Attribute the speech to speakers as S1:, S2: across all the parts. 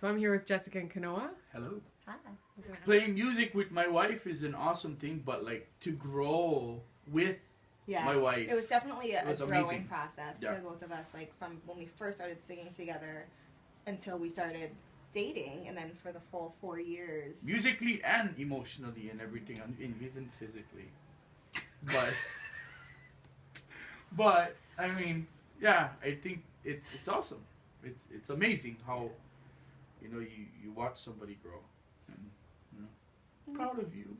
S1: So I'm here with Jessica and Kanoa.
S2: Hello.
S3: Hi.
S2: Playing music with my wife is an awesome thing, but like to grow with my wife.
S3: It was definitely a growing
S2: amazing.
S3: process
S2: Yeah.
S3: for both of us, like from when we first started singing together until we started dating, and then for the full 4 years.
S2: Musically and emotionally and everything, and even physically. But, but I mean, yeah, I think it's awesome. It's amazing how, you watch somebody grow, and proud of you.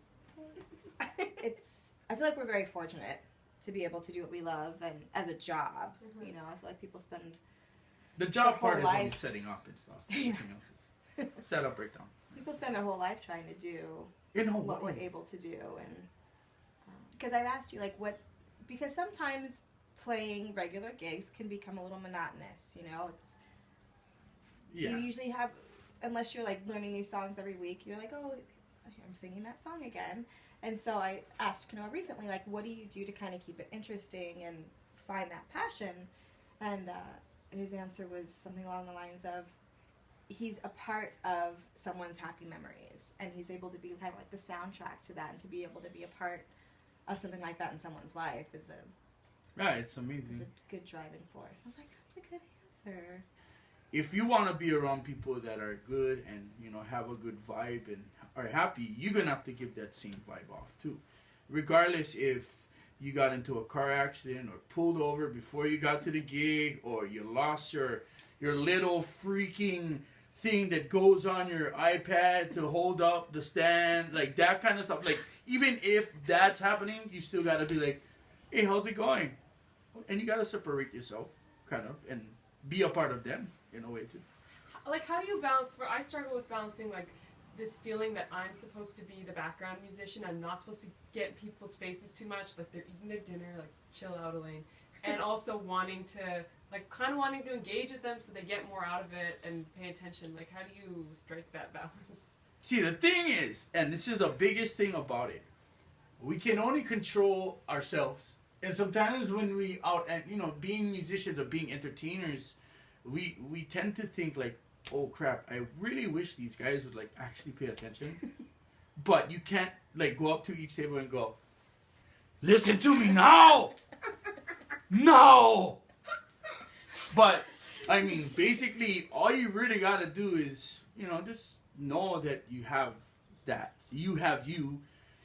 S3: I feel like we're very fortunate to be able to do what we love and as a job. I feel like people spend
S2: The job
S3: The
S2: part is
S3: whole
S2: only
S3: life.
S2: setting up and stuff. Everything else is set up, breakdown.
S3: people spend their whole life trying to do
S2: In
S3: what we're
S2: Hawaii.
S3: able to do, and because I've asked you because sometimes playing regular gigs can become a little monotonous. It's
S2: Yeah.
S3: you usually have, unless you're like learning new songs every week, you're like, oh, I'm singing that song again. And so I asked Kanoa recently, like, what do you do to kind of keep it interesting and find that passion? And his answer was something along the lines of, he's a part of someone's happy memories, and he's able to be kind of like the soundtrack to that, and to be able to be a part of something like that in someone's life is
S2: It's amazing.
S3: a good driving force. I was like, that's a good answer.
S2: If you want to be around people that are good and have a good vibe and are happy, you're gonna have to give that same vibe off too, regardless if you got into a car accident or pulled over before you got to the gig, or you lost your little freaking thing that goes on your iPad to hold up the stand, like that kind of stuff. Like, even if that's happening, you still gotta be like, hey, how's it going? And you gotta separate yourself kind of and be a part of them in a way too.
S1: Like, how do you balance? I struggle with balancing, like, this feeling that I'm supposed to be the background musician. I'm not supposed to get in people's faces too much. Like, they're eating their dinner, like, chill out, Elaine. And also wanting to engage with them so they get more out of it and pay attention. Like, how do you strike that balance?
S2: See, the thing is, and this is the biggest thing about it, we can only control ourselves. And sometimes when we out and being musicians or being entertainers, we tend to think like, oh crap, I really wish these guys would like actually pay attention. But you can't like go up to each table and go, listen to me now. No. But I mean, basically all you really gotta do is, just know that you have that. You have you,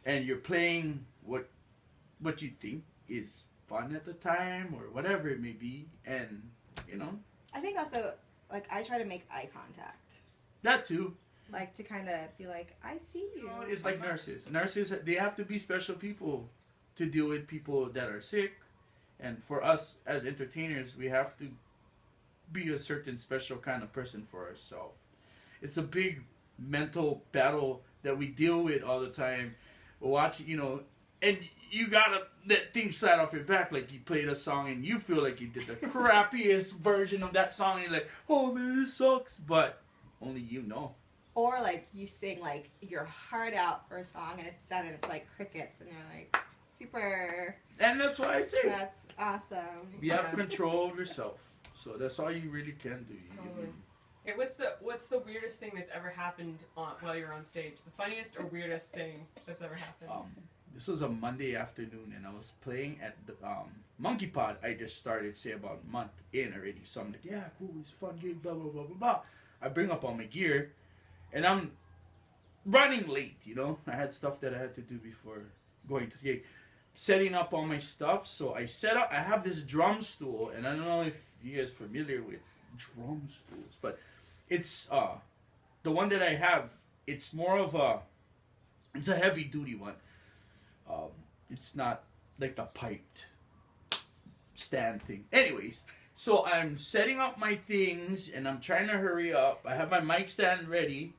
S2: and you're playing what you think is fun at the time or whatever it may be, and
S3: I think also, like, I try to make eye contact.
S2: that too.
S3: Like, to kind of be like, I see you.
S2: It's like nurses. Nurses, they have to be special people to deal with people that are sick, and for us as entertainers, we have to be a certain special kind of person for ourselves. It's a big mental battle that we deal with all the time. And you gotta let things slide off your back. Like, you played a song and you feel like you did the crappiest version of that song, and you're like, oh man, this sucks. But only you know.
S3: Or, like, you sing, like, your heart out for a song, and it's done, and it's like crickets, and you're like, super.
S2: And that's why I say
S3: That's awesome.
S2: you have control of yourself. So that's all you really can do.
S1: Totally. Hey, what's the weirdest thing that's ever happened while you're on stage? The funniest or weirdest thing that's ever happened?
S2: This was a Monday afternoon, and I was playing at the Monkey Pod. I just started, say, about a month in already. So I'm like, yeah, cool, it's a fun gig, blah, blah, blah, blah, blah. I bring up all my gear, and I'm running late, I had stuff that I had to do before going to the gig. Setting up all my stuff, so I have this drum stool, and I don't know if you guys are familiar with drum stools, but it's, the one that I have, it's more of it's a heavy duty one. It's not like the piped stand thing. Anyways, so I'm setting up my things and I'm trying to hurry up. I have my mic stand ready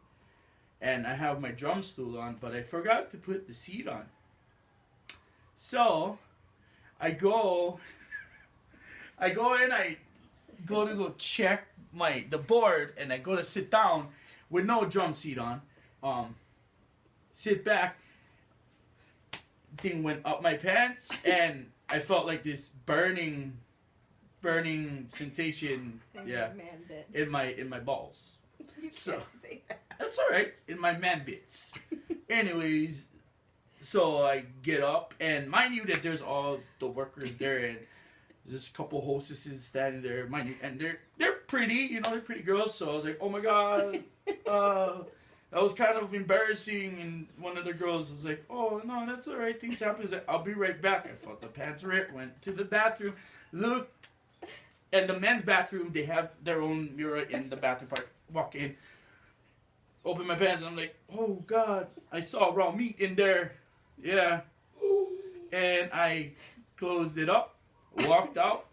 S2: and I have my drum stool on, but I forgot to put the seat on. So I go and I go check the board, and I go to sit down with no drum seat on. Sit back. Thing went up my pants, and I felt like this burning sensation,
S3: And
S2: yeah,
S3: man bit.
S2: in my balls.
S3: You
S2: So-
S3: can't say that.
S2: That's all right. In my man bits. Anyways, so I get up, and mind you that there's all the workers there, and there's a couple hostesses standing there, mind you, and they're pretty, you know, they're pretty girls. So I was like, oh my god, that was kind of embarrassing. And one of the girls was like, oh no, that's all right. Things happen. I was like, I'll be right back. I felt the pants rip, went to the bathroom, looked, and the men's bathroom, they have their own mirror in the bathroom part. Walk in. Open my pants and I'm like, oh god, I saw raw meat in there. Yeah. And I closed it up, walked out.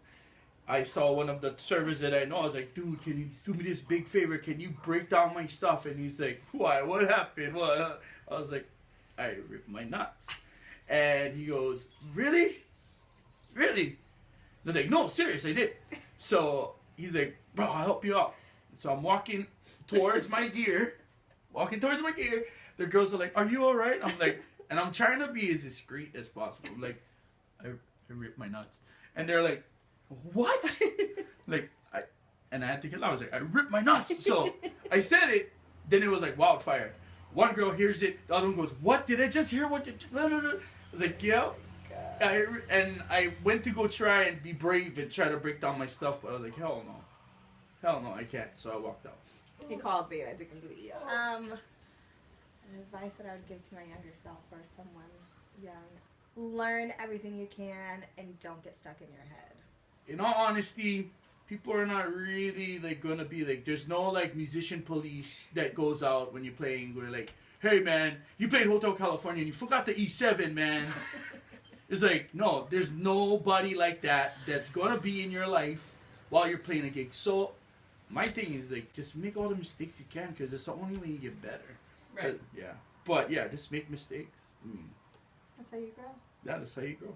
S2: I saw one of the servers that I know. I was like, dude, can you do me this big favor? Can you break down my stuff? And he's like, why? What happened? What? I was like, I ripped my nuts. And he goes, really? Really? And I'm like, no, serious, I did. So he's like, bro, I'll help you out. So I'm walking towards my gear. The girls are like, are you alright? I'm like, and I'm trying to be as discreet as possible. I'm like, I ripped my nuts. And they're like, what? Like, and I had to get loud. I was like, I ripped my nuts. So I said it, then it was like wildfire. One girl hears it, the other one goes, what? Did I just hear what? I was like, yeah. And I went to go try and be brave and try to break down my stuff, but I was like, hell no, I can't. So I walked out.
S3: He called me and I took him to the ER. An advice that I would give to my younger self or someone young: learn everything you can and don't get stuck in your head.
S2: In all honesty, people are not really like gonna be like. There's no like musician police that goes out when you're playing. We're like, hey man, you played Hotel California and you forgot the E7, man. It's like, no, there's nobody like that that's gonna be in your life while you're playing a gig. So my thing is like, just make all the mistakes you can, because it's the only way you get better.
S1: Right.
S2: Yeah. But yeah, just make mistakes.
S3: That's how you grow.
S2: That is how you grow.